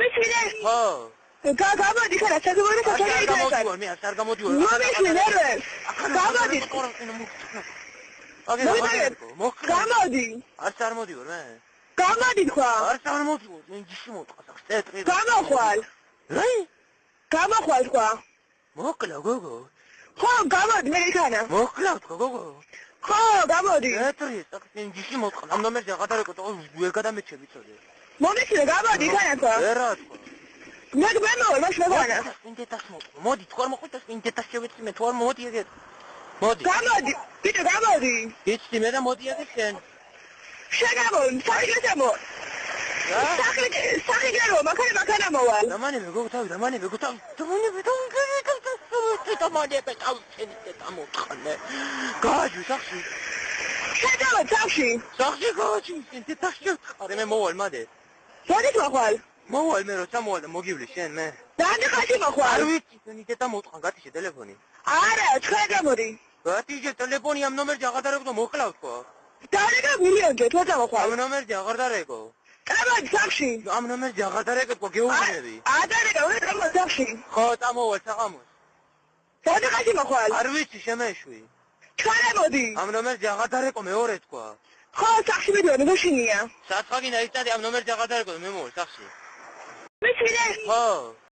მისმინე? ხო. გამოდი ხარა საქმეში გამოდივარ, მე არ გამოდივარ. მომისმინე რე? გამოდი. გამოდი. არ წარმოდივარ მე. გამოდი თქვა. არ წარმოდივარ, მე ჯიში მოტყავს, წეტრი. გამოხვალ. რა? გამოხვალ თქვა. მოკლა გოგო. ხო, გამოდი მე იქანა. მოკლა თქვა გოგო. ხო, გამოდი. წეტრი, მე ჯიში მოტყავს, ამ ნომერზე აღადარეკო, ვერ გადამეჩები წოდე. მომისმინე, გამოდი იქანა თქვა. ვერა თქვა. მე გმენოა, მას მეგონა. ინდეტას მოკლა. მოდი, თქვა მოყვიტას ინდეტას შევეცი მე, თუ არ მოდი ეგეთ. მოდი. გამოდი, ბიჭო გამოდი. იცი მე და მოდი ეგეთ შენ. შეგამოდი, საქმეშემო. რა? სახიგერო, მაქანა მოვალ. დამანებე გოგო თავი, დამანებე გოგო თავი. დამანებე თავი, შენი და მოწყალე. გააჯი სახში. შეგამოდი სახში. სახში გააჯი, შენ თახში. არე მე მოვალ მადე. მოდი მოხვალ. მოვალ მე როცა მოვალ და მოგივლი შენ მე. დანე ხაში მოხვალ. არ ვიცი, შენი და მოწყან გათიშე ტელეფონი. არა, თქვენ გამოდი. გათიშე ტელეფონი ამ ნომერზე აღადარეკო და მოკლავ თქვა. დანე მილიონჯე თოცა მოხვალ. ამ ნომერზე აღადარეკო. გამოდი სახში. ამ ნომერზე აღადარეკო თქვა გეუბნები. ადარეკო, უნდა გამოდი სახში. ხო, წამოვალ საღამოს. დანე ხაში მოხვალ. არ ვიცი შემეშვი. თქვენ მოდი. ამ ნომერზე აღადარეკო მეორე თქვა. ხო, სახში მიდიოდი, გუშინია. საცხაგინა იცადი ამ ნომერზე აღადარეკო მე მოვალ სახში. მისმინე? ხო.